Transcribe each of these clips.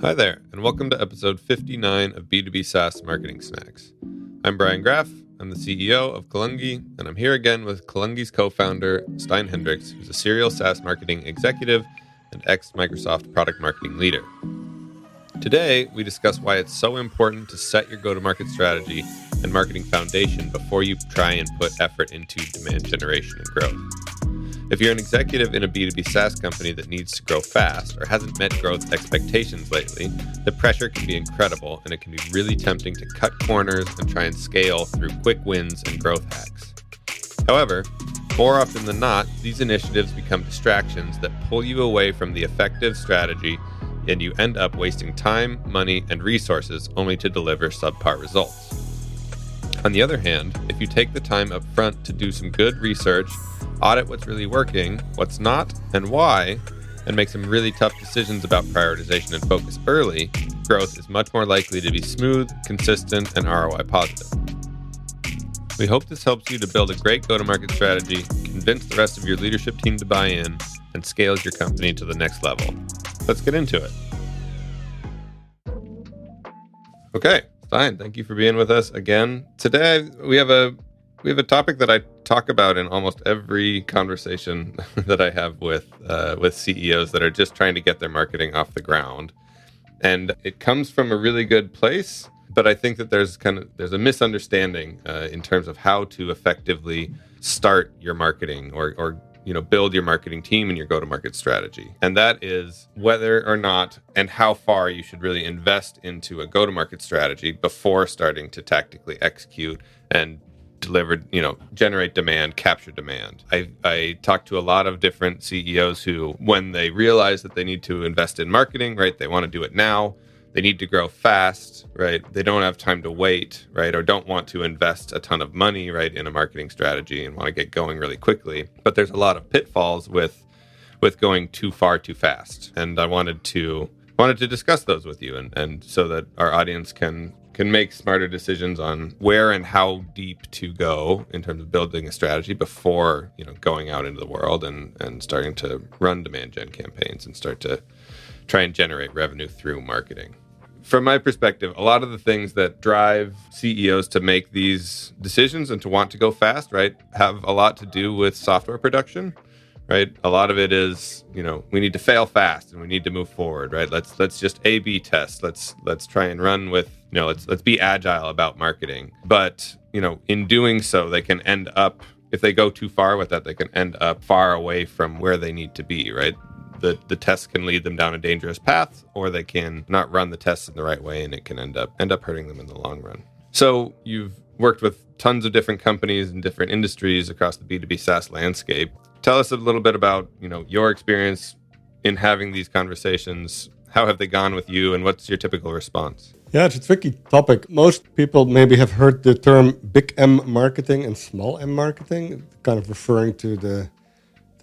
Hi there, and welcome to episode 59 of B2B SaaS Marketing Snacks. I'm Brian Graff, I'm the CEO of Kalungi, and I'm here again with Kalungi's co-founder, Stein Hendricks, who's a serial SaaS marketing executive and ex-Microsoft product marketing leader. Today, we discuss why it's so important to set your go-to-market strategy and marketing foundation before you try and put effort into demand generation and growth. If you're an executive in a B2B SaaS company that needs to grow fast or hasn't met growth expectations lately, the pressure can be incredible and it can be really tempting to cut corners and try and scale through quick wins and growth hacks. However, more often than not, these initiatives become distractions that pull you away from the effective strategy, and you end up wasting time, money, and resources only to deliver subpar results. On the other hand, if you take the time up front to do some good research, audit what's really working, what's not, and why, and make some really tough decisions about prioritization and focus early, growth is much more likely to be smooth, consistent, and ROI positive. We hope this helps you to build a great go-to-market strategy, convince the rest of your leadership team to buy in, and scales your company to the next level. Let's get into it. Okay, Stein, thank you for being with us again. Today, we have a topic that I talk about in almost every conversation that I have with CEOs that are just trying to get their marketing off the ground. And it comes from a really good place, but I think that there's a misunderstanding in terms of how to effectively start your marketing or build your marketing team and your go-to-market strategy. And that is whether or not and how far you should really invest into a go-to-market strategy before starting to tactically execute and generate demand, capture demand. I talk to a lot of different CEOs who, when they realize that they need to invest in marketing, right, they want to do it now. They need to grow fast, right? They don't have time to wait, right? Or don't want to invest a ton of money, right, in a marketing strategy and want to get going really quickly. But there's a lot of pitfalls with going too far too fast. And I wanted to discuss those with you and so that our audience can make smarter decisions on where and how deep to go in terms of building a strategy before, going out into the world and starting to run demand gen campaigns and start to try and generate revenue through marketing. From my perspective, a lot of the things that drive CEOs to make these decisions and to want to go fast, right, have a lot to do with software production, right? A lot of it is, we need to fail fast and we need to move forward, right? Let's just A/B test. Let's try and run with, let's be agile about marketing. But, in doing so, they can end up, if they go too far with that, they can end up far away from where they need to be, right? The tests can lead them down a dangerous path, or they can not run the tests in the right way, and it can end up hurting them in the long run. So you've worked with tons of different companies and different industries across the B2B SaaS landscape. Tell us a little bit about, your experience in having these conversations. How have they gone with you, and what's your typical response? Yeah, it's a tricky topic. Most people maybe have heard the term big M marketing and small M marketing, kind of referring to the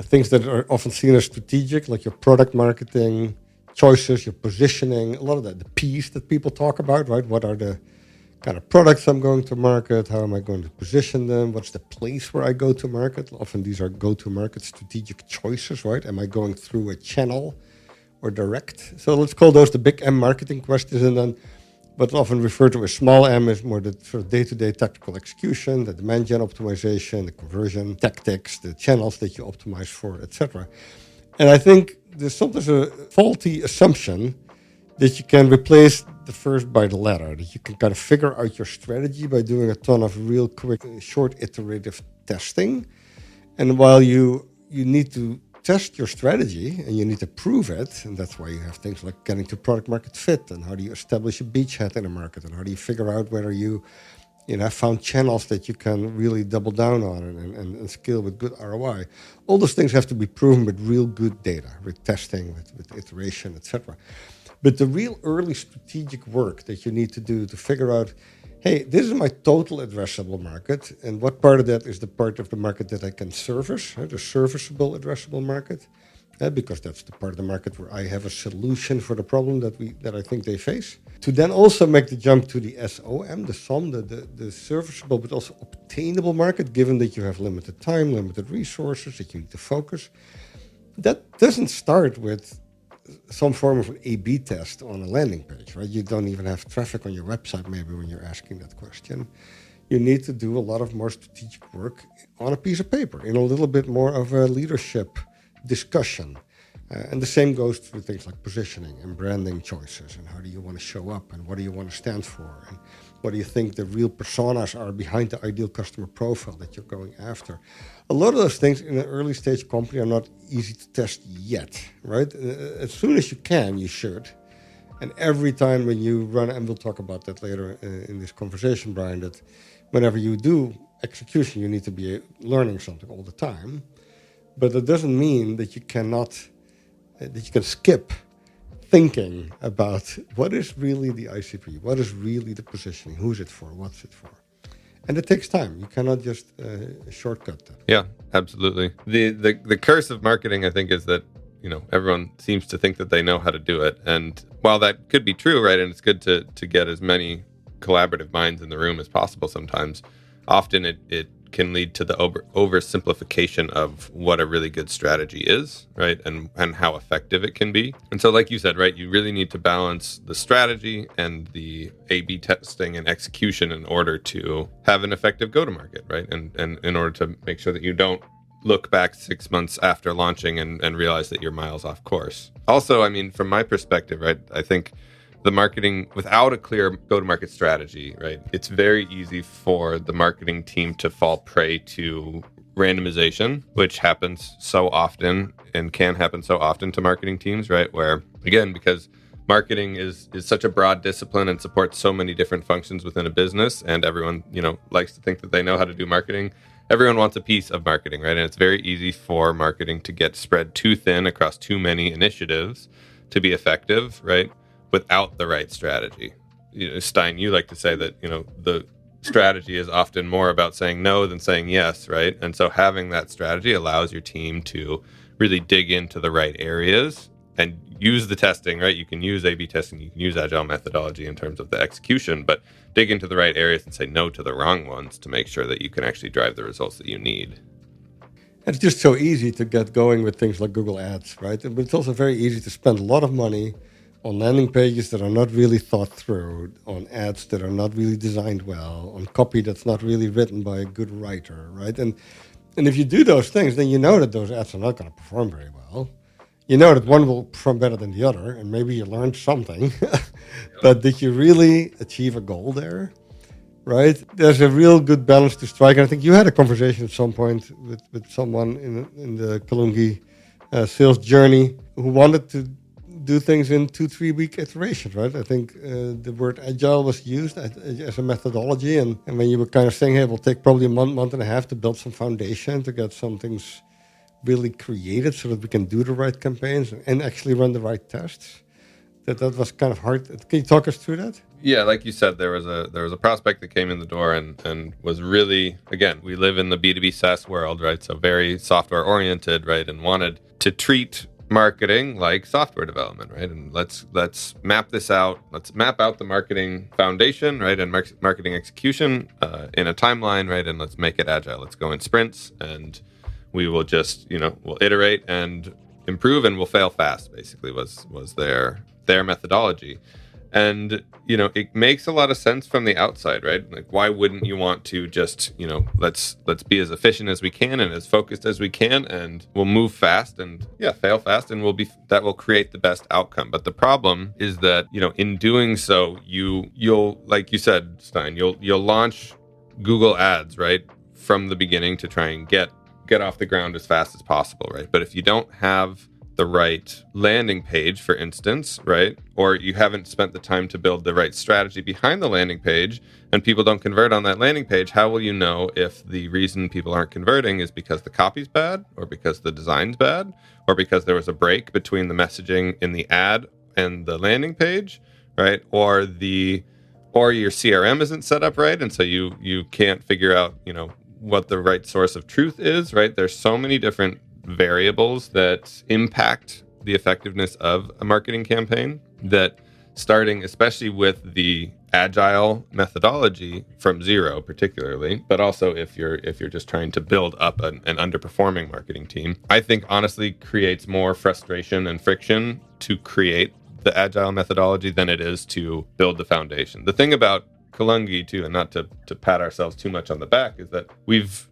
things that are often seen as strategic, like your product marketing choices, your positioning, a lot of the P's that people talk about, right? What are the kind of products I'm going to market? How am I going to position them? What's the place where I go to market? Often these are go-to-market strategic choices, right? Am I going through a channel or direct? So let's call those the big M marketing questions. And then what's often referred to as small M is more the sort of day-to-day tactical execution, the demand gen optimization, the conversion tactics, the channels that you optimize for, etc. And I think there's sometimes a faulty assumption that you can replace the first by the latter, that you can kind of figure out your strategy by doing a ton of real quick, short iterative testing. And while you need to test your strategy and you need to prove it, and that's why you have things like getting to product market fit, and how do you establish a beachhead in a market, and how do you figure out whether you have found channels that you can really double down on and scale with good ROI. All those things have to be proven with real good data, with testing, with iteration, etc. But the real early strategic work that you need to do to figure out, hey, this is my total addressable market, and what part of that is the part of the market that I can service, right? The serviceable addressable market, because that's the part of the market where I have a solution for the problem that I think they face. To then also make the jump to the SOM, the SOM, the serviceable but also obtainable market, given that you have limited time, limited resources, that you need to focus. That doesn't start with some form of an A/B test on a landing page, right? You don't even have traffic on your website maybe when you're asking that question. You need to do a lot of more strategic work on a piece of paper, in a little bit more of a leadership discussion. And the same goes to things like positioning and branding choices, and how do you want to show up, and what do you want to stand for, and what do you think the real personas are behind the ideal customer profile that you're going after. A lot of those things in an early stage company are not easy to test yet, right? As soon as you can, you should. And every time when you run, and we'll talk about that later in this conversation, Brian, that whenever you do execution, you need to be learning something all the time. But that doesn't mean that you cannot, that you can skip thinking about what is really the ICP, what is really the positioning, who's it for, what's it for. And it takes time. You cannot just shortcut that. Yeah, absolutely. The curse of marketing, I think, is that, you know, everyone seems to think that they know how to do it. And while that could be true, right, and it's good to get as many collaborative minds in the room as possible sometimes, often it can lead to the oversimplification of what a really good strategy is, right? And how effective it can be. And so, like you said, right, you really need to balance the strategy and the A/B testing and execution in order to have an effective go-to-market, right? And in order to make sure that you don't look back 6 months after launching and realize that you're miles off course. Also, I mean, from my perspective, right, I think the marketing, without a clear go-to-market strategy, right, it's very easy for the marketing team to fall prey to randomization, which happens so often and can happen so often to marketing teams, right? Where, again, because marketing is such a broad discipline and supports so many different functions within a business, and everyone, you know, likes to think that they know how to do marketing. Everyone wants a piece of marketing, right? And it's very easy for marketing to get spread too thin across too many initiatives to be effective, right? Without the right strategy. You know, Stein, you like to say that, you know, the strategy is often more about saying no than saying yes, right? And so having that strategy allows your team to really dig into the right areas and use the testing, right? You can use A/B testing, you can use agile methodology in terms of the execution, but dig into the right areas and say no to the wrong ones to make sure that you can actually drive the results that you need. It's just so easy to get going with things like Google Ads, right? But it's also very easy to spend a lot of money on landing pages that are not really thought through, on ads that are not really designed well, on copy that's not really written by a good writer, right? And if you do those things, then you know that those ads are not going to perform very well. You know that one will perform better than the other, and maybe you learned something. But did you really achieve a goal there, right? There's a real good balance to strike. And I think you had a conversation at some point with someone in the Kalungi sales journey who wanted to do things in 2-3 week iterations, right? I think the word agile was used as a methodology, and when you were kind of saying, hey, we'll take probably a month and a half to build some foundation, to get some things really created so that we can do the right campaigns and actually run the right tests. That was kind of hard. Can you talk us through that? Yeah, like you said, there was a prospect that came in the door and was really, again, we live in the B2B SaaS world, right? So very software oriented, right? And wanted to treat marketing like software development, right? And let's map this out. Let's map out the marketing foundation, right? And marketing execution in a timeline, right? And let's make it agile. Let's go in sprints, and we will just, you know, we'll iterate and improve, and we'll fail fast. Basically, was their methodology. And, you know, it makes a lot of sense from the outside, right? Like, why wouldn't you want to just, you know, let's be as efficient as we can and as focused as we can, and we'll move fast and fail fast, and that will create the best outcome. But the problem is that, you know, in doing so, you'll like you said, Stein, you'll launch Google Ads, right, from the beginning to try and get off the ground as fast as possible, right? But if you don't have the right landing page, for instance, right? Or you haven't spent the time to build the right strategy behind the landing page, and people don't convert on that landing page, how will you know if the reason people aren't converting is because the copy's bad, or because the design's bad, or because there was a break between the messaging in the ad and the landing page, right? Or your CRM isn't set up right, and so you can't figure out, you know, what the right source of truth is, right? There's so many different variables that impact the effectiveness of a marketing campaign that starting especially with the agile methodology from zero particularly, but also if you're just trying to build up an underperforming marketing team, I think honestly creates more frustration and friction to create the agile methodology than it is to build the foundation. The thing about Kalungi too, and not to pat ourselves too much on the back, is that we've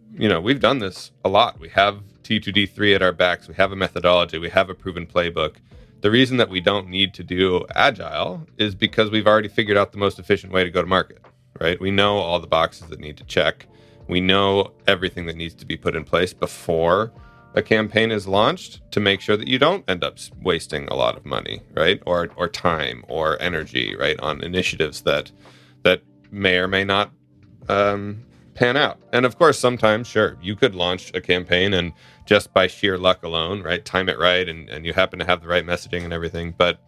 done this a lot. We have T2D3 at our backs. We have a methodology. We have a proven playbook. The reason that we don't need to do agile is because we've already figured out the most efficient way to go to market, right? We know all the boxes that need to check. We know everything that needs to be put in place before a campaign is launched to make sure that you don't end up wasting a lot of money, right? Or time or energy, right? On initiatives that may or may not pan out. And of course, sometimes, sure, you could launch a campaign and just by sheer luck alone, right, time it right, and you happen to have the right messaging and everything, but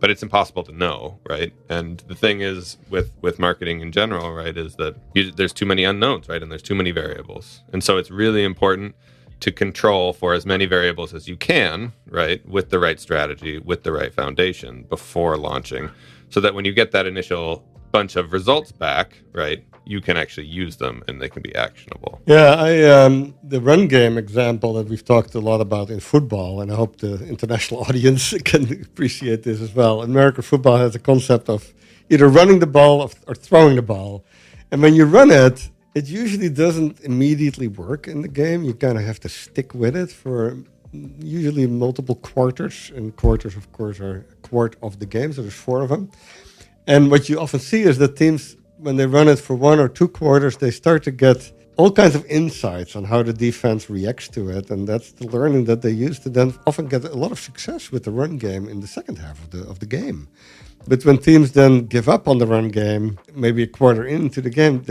it's impossible to know, right? And the thing is with marketing in general, right, is that there's too many unknowns, right, and there's too many variables. And so it's really important to control for as many variables as you can, right, with the right strategy, with the right foundation before launching, so that when you get that initial bunch of results back, right, you can actually use them and they can be actionable. Yeah, the run game example that we've talked a lot about in football, and I hope the international audience can appreciate this as well. American football has a concept of either running the ball or throwing the ball. And when you run it, it usually doesn't immediately work in the game. You kind of have to stick with it for usually multiple quarters. And quarters, of course, are a quart of the game, so there's 4 of them. And what you often see is that teams, when they run it for 1 or 2 quarters, they start to get all kinds of insights on how the defense reacts to it. And that's the learning that they use to then often get a lot of success with the run game in the second half of the game. But when teams then give up on the run game, maybe a quarter into the game,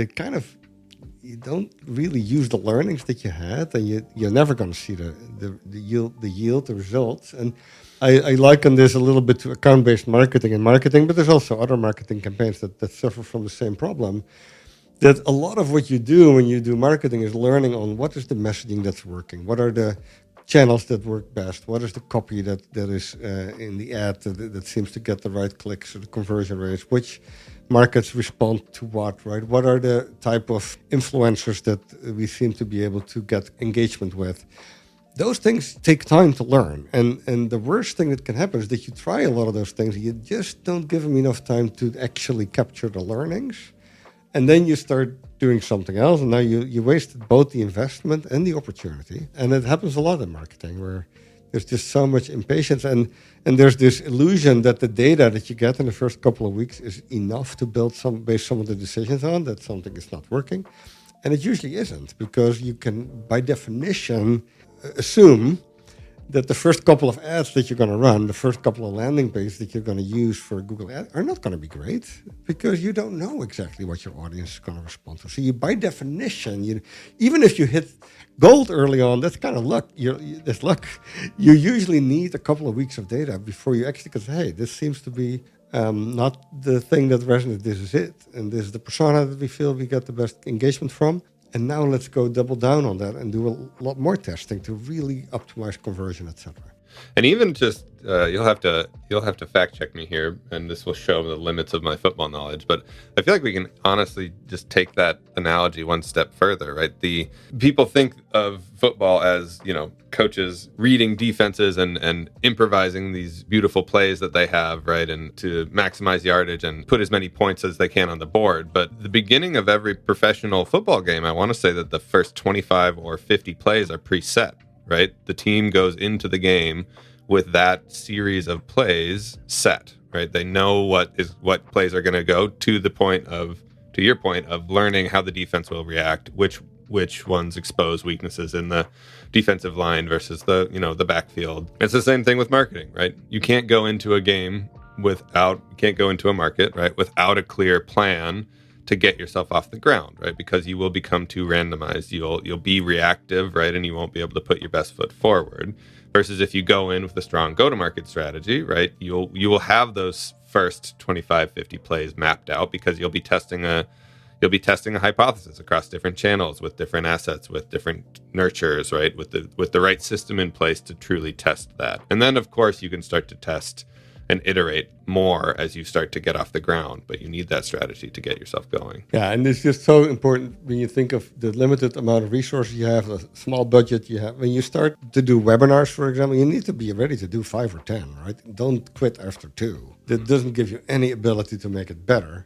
you don't really use the learnings that you had, and you're never going to see the yield, the results. And I liken this a little bit to account-based marketing, but there's also other marketing campaigns that suffer from the same problem. That a lot of what you do when you do marketing is learning on what is the messaging that's working, what are the channels that work best, what is the copy that is in the ad that seems to get the right clicks or the conversion rates, which markets respond to what, right? What are the type of influencers that we seem to be able to get engagement with? Those things take time to learn. And the worst thing that can happen is that you try a lot of those things, you just don't give them enough time to actually capture the learnings. And then you start doing something else, and now you wasted both the investment and the opportunity. And it happens a lot in marketing where there's just so much impatience, and there's this illusion that the data that you get in the first couple of weeks is enough to base some of the decisions on, that something is not working. And it usually isn't, because you can, by definition, assume that the first couple of ads that you're going to run, the first couple of landing pages that you're going to use for Google Ads are not going to be great, because you don't know exactly what your audience is going to respond to. So by definition, even if you hit gold early on, that's kind of luck. That's luck. You usually need a couple of weeks of data before you actually can say, hey, this seems to be not the thing that resonates. This is it. And this is the persona that we feel we get the best engagement from. And now let's go double down on that and do a lot more testing to really optimize conversion, etc. And even just you'll have to fact check me here, and this will show the limits of my football knowledge. But I feel like we can honestly just take that analogy one step further, right? The people think of football as, coaches reading defenses and improvising these beautiful plays that they have, right? And to maximize yardage and put as many points as they can on the board. But the beginning of every professional football game, I want to say that the first 25 or 50 plays are preset, right? The team goes into the game with that series of plays set, right? They know what plays are going to go, to your point of learning how the defense will react, which ones expose weaknesses in the defensive line versus the backfield. It's the same thing with marketing, right? You can't go into a market, right, without a clear plan to get yourself off the ground, right? Because you will become too randomized. You'll be reactive, right? And you won't be able to put your best foot forward. Versus if you go in with a strong go-to-market strategy, right? You will have those first 25, 50 plays mapped out, because you'll be testing a hypothesis across different channels with different assets, with different nurtures, right? With the right system in place to truly test that. And then of course you can start to test and iterate more as you start to get off the ground. But you need that strategy to get yourself going. Yeah, and it's just so important when you think of the limited amount of resources you have, the small budget you have. When you start to do webinars, for example, you need to be ready to do 5 or 10, right? Don't quit after 2. That doesn't give you any ability to make it better.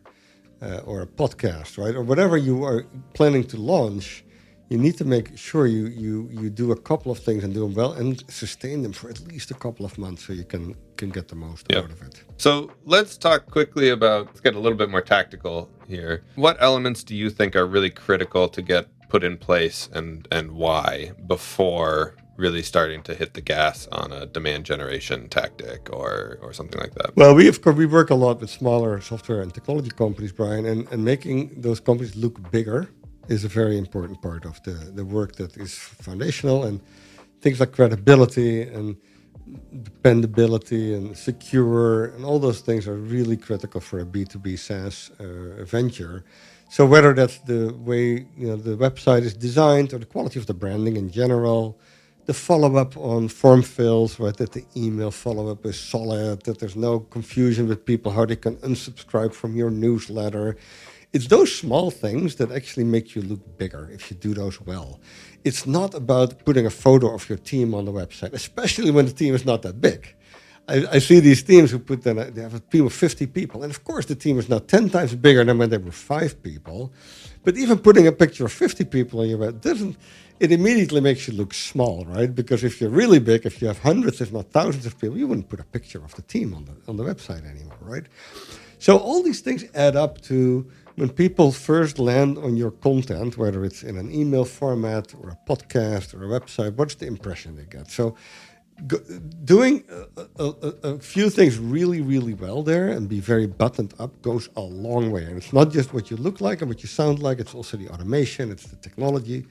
Or a podcast, right? Or whatever you are planning to launch, you need to make sure you do a couple of things and do them well and sustain them for at least a couple of months so you can get the most out of it. So let's talk quickly let's get a little bit more tactical here. What elements do you think are really critical to get put in place and why before really starting to hit the gas on a demand generation tactic or something like that? Well, we work a lot with smaller software and technology companies, Brian, and making those companies look bigger is a very important part of the work that is foundational, and things like credibility and dependability and secure and all those things are really critical for a B2B SaaS venture. So whether that's the way the website is designed or the quality of the branding in general, the follow-up on form fills, right, that the email follow-up is solid, that there's no confusion with people, how they can unsubscribe from your newsletter. It's those small things that actually make you look bigger if you do those well. It's not about putting a photo of your team on the website, especially when the team is not that big. I see these teams who they have a team of 50 people, and of course the team is now 10 times bigger than when they were 5 people. But even putting a picture of 50 people on your website it immediately makes you look small, right? Because if you're really big, if you have hundreds, if not thousands of people, you wouldn't put a picture of the team on the website anymore, right? So all these things add up to when people first land on your content, whether it's in an email format or a podcast or a website, what's the impression they get? So doing a few things really, really well there and be very buttoned up goes a long way. And it's not just what you look like and what you sound like, it's also the automation, it's the technology,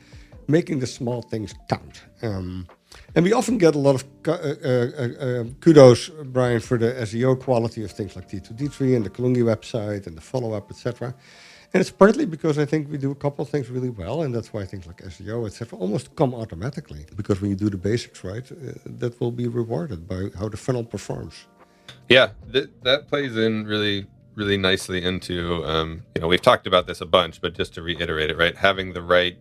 making the small things count. And we often get a lot of kudos, Brian, for the SEO quality of things like T2D3 and the Kalungi website and the follow-up, etc. And it's partly because I think we do a couple of things really well, and that's why things like SEO, etc., almost come automatically. Because when you do the basics right, that will be rewarded by how the funnel performs. Yeah, that plays in really, really nicely into, we've talked about this a bunch, but just to reiterate it, right? Having the right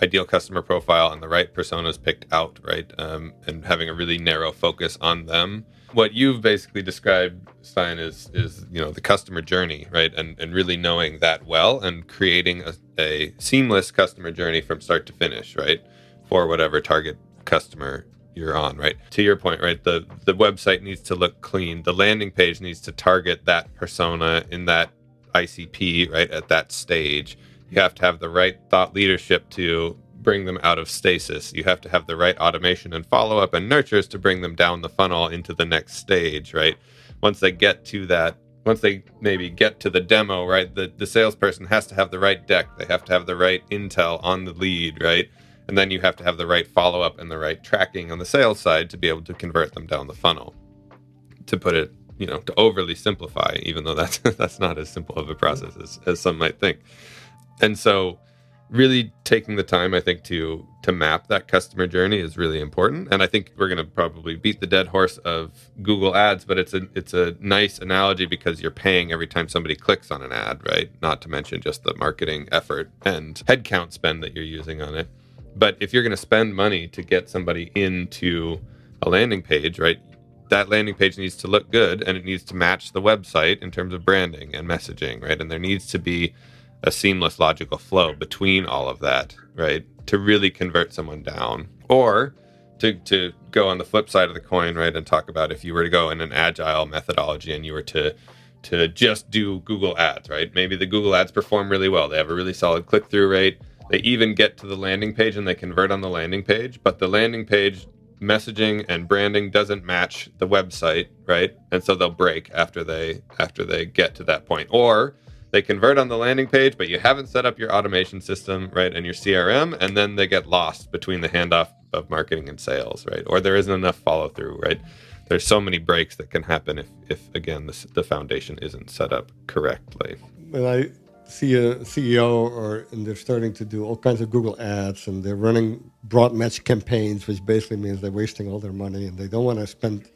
ideal customer profile and the right personas picked out, right? And having a really narrow focus on them. What you've basically described, Stein, is the customer journey, right? And really knowing that well and creating a seamless customer journey from start to finish, right? For whatever target customer you're on, right? To your point, right? The website needs to look clean. The landing page needs to target that persona in that ICP, right? At that stage. You have to have the right thought leadership to bring them out of stasis. You have to have the right automation and follow-up and nurtures to bring them down the funnel into the next stage, right? Once they maybe get to the demo, right, the salesperson has to have the right deck. They have to have the right intel on the lead, right? And then you have to have the right follow-up and the right tracking on the sales side to be able to convert them down the funnel. To put it, to overly simplify, even though that's not as simple of a process as some might think. And so really taking the time, I think, to map that customer journey is really important. And I think we're going to probably beat the dead horse of Google Ads, but it's a nice analogy because you're paying every time somebody clicks on an ad, right? Not to mention just the marketing effort and headcount spend that you're using on it. But if you're going to spend money to get somebody into a landing page, right, that landing page needs to look good and it needs to match the website in terms of branding and messaging, right? And there needs to be a seamless logical flow between all of that, right? To really convert someone down. Or to go on the flip side of the coin, right, and talk about if you were to go in an agile methodology and you were to just do Google Ads, right? Maybe the Google Ads perform really well. They have a really solid click-through rate. They even get to the landing page and they convert on the landing page, but the landing page messaging and branding doesn't match the website, right? And so they'll break after they get to that point. Or they convert on the landing page, but you haven't set up your automation system, right, and your CRM, and then they get lost between the handoff of marketing and sales, right? Or there isn't enough follow through, right? There's so many breaks that can happen if again, the foundation isn't set up correctly. When I see a CEO and they're starting to do all kinds of Google ads and they're running broad match campaigns, which basically means they're wasting all their money and they don't want to spend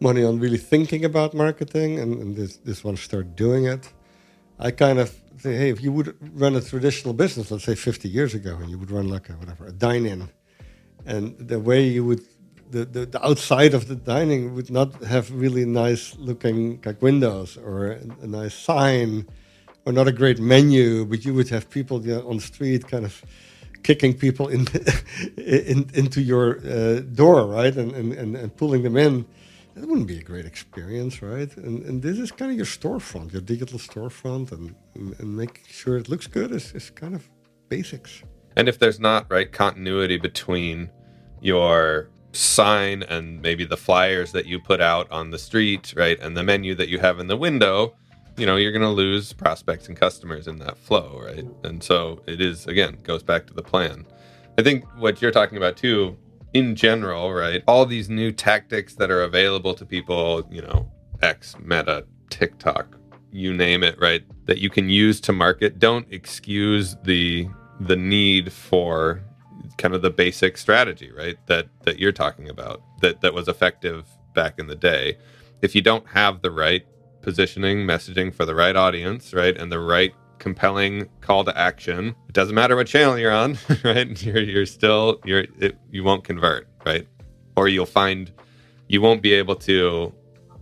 money on really thinking about marketing, and this one start doing it. I kind of say, hey, if you would run a traditional business, let's say 50 years ago, and you would run like a dine-in, and the way you would, the outside of the dining would not have really nice looking like windows or a nice sign or not a great menu, but you would have people on the street kind of kicking people into your door, right, and pulling them in. That wouldn't be a great experience, right? And this is kind of your storefront, your digital storefront, and making sure it looks good is kind of basics. And if there's not, right, continuity between your sign and maybe the flyers that you put out on the street, right, and the menu that you have in the window, you're going to lose prospects and customers in that flow, right? And so it is, again, goes back to the plan. I think what you're talking about too, in general, right, all these new tactics that are available to people, X, Meta, TikTok, you name it, right, that you can use to market, don't excuse the need for kind of the basic strategy, right, that you're talking about, that was effective back in the day. If you don't have the right positioning, messaging for the right audience, right, and the right compelling call to action, it doesn't matter what channel you're on, right, you won't convert, right, or you'll find you won't be able to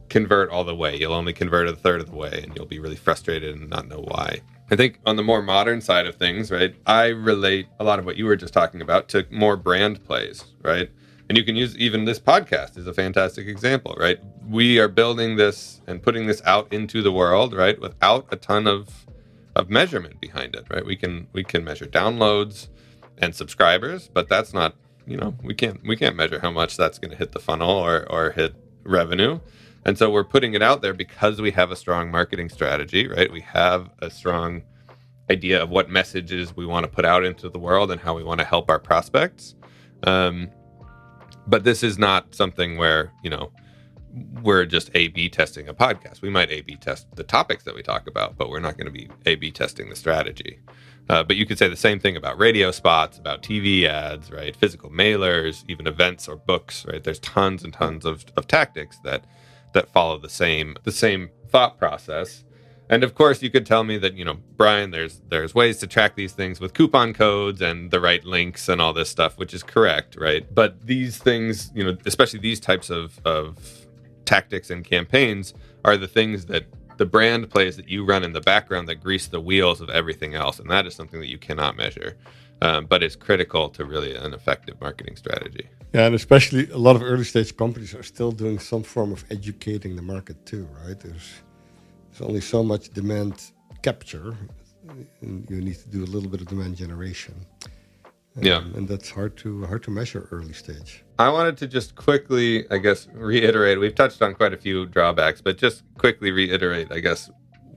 convert all the way. You'll only convert a third of the way, and you'll be really frustrated and not know why. I think on the more modern side of things, right, I relate a lot of what you were just talking about to more brand plays, right? And you can use even this podcast is a fantastic example, right? We are building this and putting this out into the world, right, without a ton of measurement behind it, right? We can measure downloads and subscribers, but that's not, we can't measure how much that's going to hit the funnel or hit revenue. And so we're putting it out there because we have a strong marketing strategy, right? We have a strong idea of what messages we want to put out into the world and how we want to help our prospects. But this is not something where, we're just A/B testing a podcast. We might A/B test the topics that we talk about, but we're not going to be A/B testing the strategy. But you could say the same thing about radio spots, about TV ads, right? Physical mailers, even events or books, right? There's tons and tons of tactics that follow the same thought process. And of course, you could tell me that, Brian, there's ways to track these things with coupon codes and the right links and all this stuff, which is correct, right? But these things, especially these types of tactics and campaigns are the things that the brand plays that you run in the background that grease the wheels of everything else. And that is something that you cannot measure, but it's critical to really an effective marketing strategy. Yeah, and especially a lot of early stage companies are still doing some form of educating the market too, right? There's only so much demand capture, and you need to do a little bit of demand generation. And that's hard to measure early stage. I wanted to just quickly, I guess, reiterate. We've touched on quite a few drawbacks, but just quickly reiterate, I guess,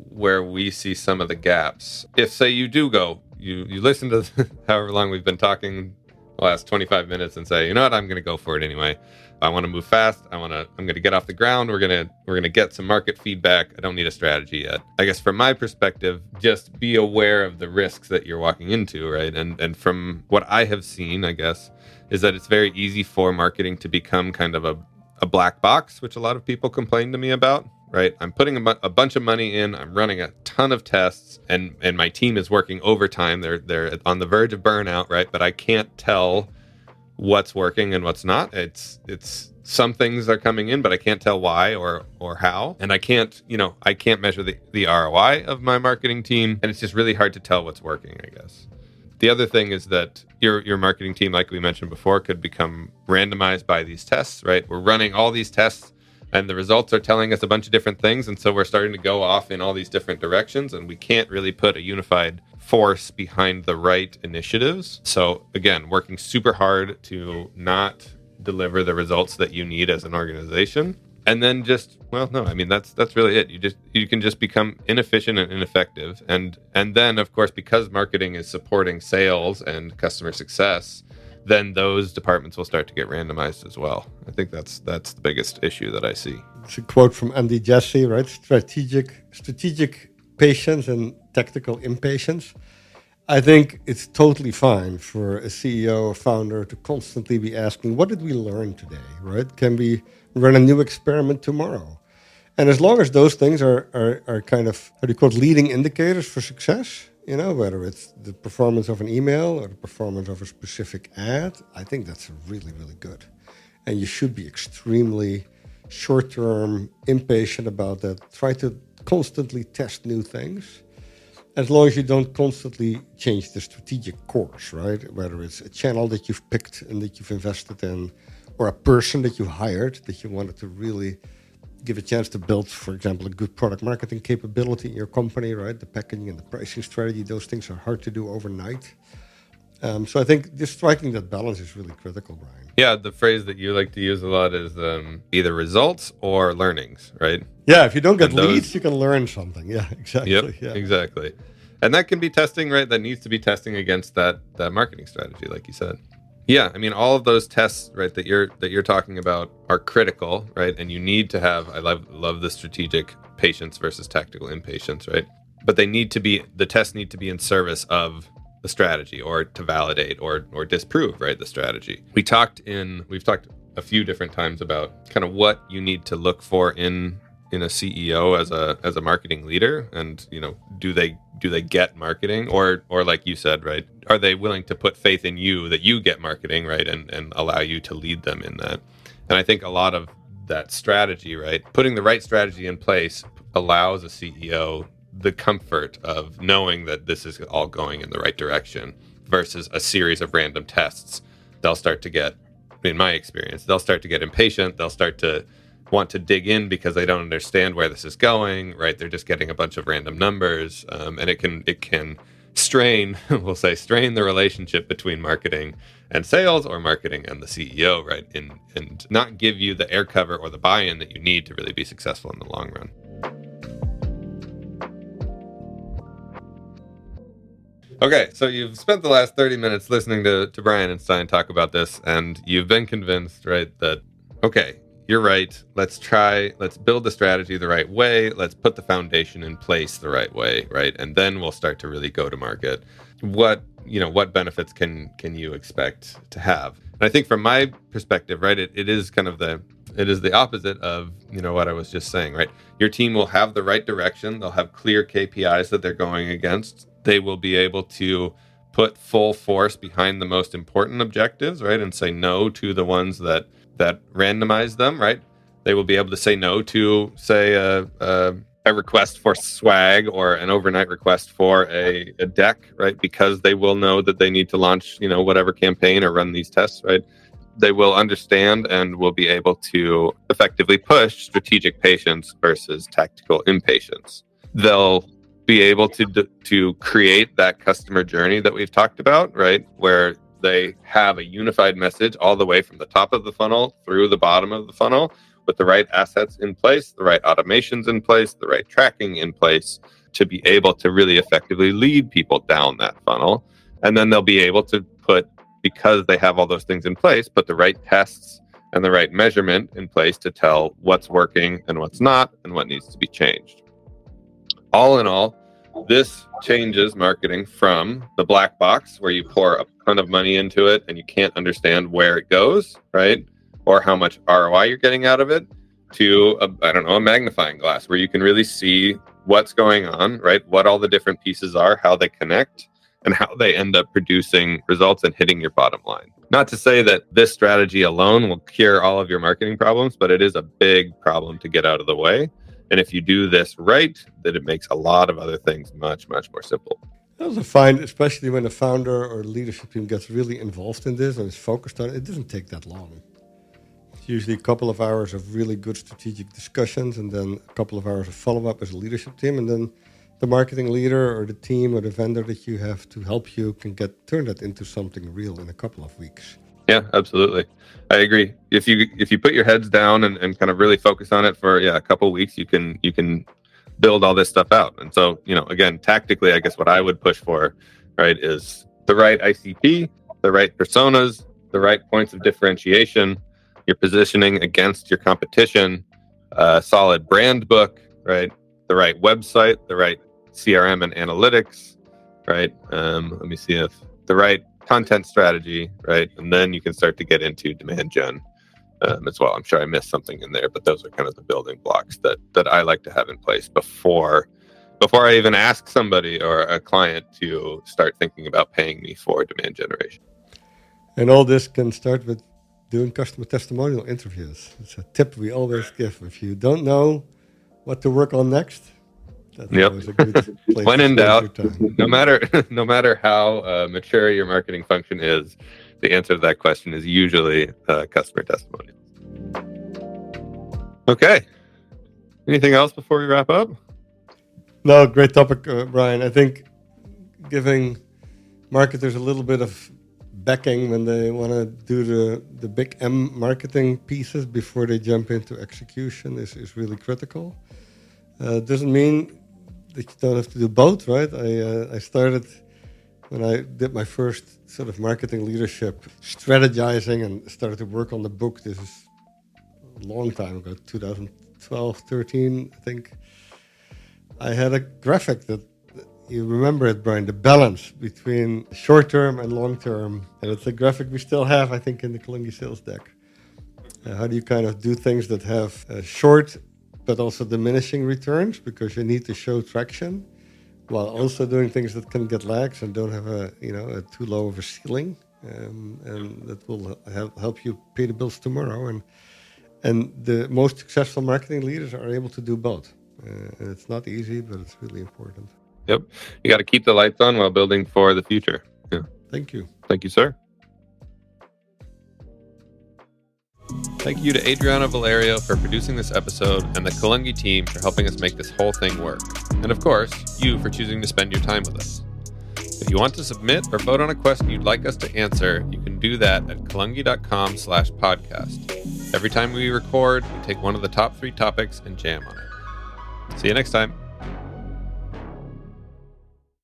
where we see some of the gaps. If, say, you do go, you listen to however long we've been talking, the last 25 minutes, and say, you know what, I'm going to go for it anyway. I want to move fast. I'm going to get off the ground. We're going to get some market feedback. I don't need a strategy yet. I guess from my perspective, just be aware of the risks that you're walking into, right? And from what I have seen, I guess, is that it's very easy for marketing to become kind of a black box, which a lot of people complain to me about, right? I'm putting a bunch of money in. I'm running a ton of tests, and my team is working overtime. They're on the verge of burnout, right? But I can't tell what's working and what's not. It's some things are coming in, but I can't tell why or how. And I can't measure the ROI of my marketing team. And it's just really hard to tell what's working, I guess. The other thing is that your marketing team, like we mentioned before, could become randomized by these tests, right? We're running all these tests and the results are telling us a bunch of different things. And so we're starting to go off in all these different directions, and we can't really put a unified force behind the right initiatives. So again, working super hard to not deliver the results that you need as an organization. And then that's really it. You can just become inefficient and ineffective. And then, of course, because marketing is supporting sales and customer success, then those departments will start to get randomized as well. I think that's the biggest issue that I see. It's a quote from Andy Jassy, right? Strategic patience and tactical impatience. I think it's totally fine for a CEO or founder to constantly be asking, what did we learn today, right? Can we run a new experiment tomorrow. And as long as those things are kind of, how do you call it, leading indicators for success, whether it's the performance of an email or the performance of a specific ad, I think that's really, really good. And you should be extremely short-term, impatient about that. Try to constantly test new things, as long as you don't constantly change the strategic course, right? Whether it's a channel that you've picked and that you've invested in, or a person that you hired that you wanted to really give a chance to build, for example, a good product marketing capability in your company, right? The packaging and the pricing strategy, those things are hard to do overnight. So I think just striking that balance is really critical, Brian. Yeah, the phrase that you like to use a lot is either results or learnings, right? Yeah, if you don't get leads, you can learn something. Yeah, exactly. Yep, yeah. Exactly. And that can be testing, right? That needs to be testing against that marketing strategy, like you said. Yeah, I mean, all of those tests, right, that you're talking about are critical, right? And you need to have. I love the strategic patience versus tactical impatience, right? But the tests need to be in service of the strategy, or to validate or disprove, right, the strategy. We've talked a few different times about kind of what you need to look for in a CEO as a marketing leader, and do they get marketing, or like you said, right, are they willing to put faith in you that you get marketing, right, and allow you to lead them in that. And I think a lot of that strategy, right, putting the right strategy in place allows a CEO the comfort of knowing that this is all going in the right direction, versus a series of random tests. They'll start to get, in my experience, impatient. They'll start to want to dig in because they don't understand where this is going, right? They're just getting a bunch of random numbers, and it can strain the relationship between marketing and sales, or marketing and the CEO, right? And not give you the air cover or the buy-in that you need to really be successful in the long run. Okay, so you've spent the last 30 minutes listening to Brian and Stein talk about this, and you've been convinced, right, that, okay, you're right, let's build the strategy the right way, let's put the foundation in place the right way, right, and then we'll start to really go to market. What benefits can you expect to have? And I think from my perspective, right, it is the opposite of, what I was just saying, right? Your team will have the right direction, they'll have clear KPIs that they're going against. They will be able to put full force behind the most important objectives, right? And say no to the ones that randomize them, right? They will be able to say no to, say, a request for swag or an overnight request for a deck, right? Because they will know that they need to launch, whatever campaign or run these tests, right? They will understand and will be able to effectively push strategic patience versus tactical impatience. They'll be able to create that customer journey that we've talked about, right? Where they have a unified message all the way from the top of the funnel through the bottom of the funnel, with the right assets in place, the right automations in place, the right tracking in place, to be able to really effectively lead people down that funnel. And then they'll be able to because they have all those things in place, put the right tests and the right measurement in place to tell what's working and what's not, and what needs to be changed. All in all, this changes marketing from the black box where you pour a ton of money into it and you can't understand where it goes, right? Or how much ROI you're getting out of it, to a magnifying glass where you can really see what's going on, right? What all the different pieces are, how they connect, and how they end up producing results and hitting your bottom line. Not to say that this strategy alone will cure all of your marketing problems, but it is a big problem to get out of the way. And if you do this right, then it makes a lot of other things much, much more simple. I also find, especially when the founder or leadership team gets really involved in this and is focused on it, it doesn't take that long. It's usually a couple of hours of really good strategic discussions, and then a couple of hours of follow-up as a leadership team, and then the marketing leader or the team or the vendor that you have to help you can turn that into something real in a couple of weeks. Yeah, absolutely. I agree. If you put your heads down and kind of really focus on it for a couple of weeks, you can build all this stuff out. And so, again, tactically, I guess what I would push for, right, is the right ICP, the right personas, the right points of differentiation, your positioning against your competition, a solid brand book, right, the right website, the right CRM and analytics, right? Let me see if the right content strategy, right? And then you can start to get into demand gen as well. I'm sure I missed something in there, but those are kind of the building blocks that I like to have in place before I even ask somebody or a client to start thinking about paying me for demand generation. And all this can start with doing customer testimonial interviews. It's a tip we always give. If you don't know what to work on next, that's always a good place when to in spend doubt, your time. no matter how mature your marketing function is, the answer to that question is usually customer testimonials. Okay. Anything else before we wrap up? No, great topic, Brian. I think giving marketers a little bit of backing when they want to do the big M marketing pieces before they jump into execution is really critical. Doesn't mean that you don't have to do both, right? I started when I did my first sort of marketing leadership strategizing and started to work on the book. This is a long time ago, 2012, 13, I think. I had a graphic that you remember it, Brian, the balance between short-term and long-term. And it's a graphic we still have, I think, in the Kalungi sales deck. How do you kind of do things that have short but also diminishing returns because you need to show traction while also doing things that can get lags and don't have a too low of a ceiling. And that will help you pay the bills tomorrow. And the most successful marketing leaders are able to do both. And it's not easy, but it's really important. Yep. You got to keep the lights on while building for the future. Yeah. Thank you. Thank you, sir. Thank you to Adriano Valerio for producing this episode and the Kalungi team for helping us make this whole thing work. And of course, you for choosing to spend your time with us. If you want to submit or vote on a question you'd like us to answer, you can do that at kalungi.com/podcast. Every time we record, we take one of the top 3 topics and jam on it. See you next time.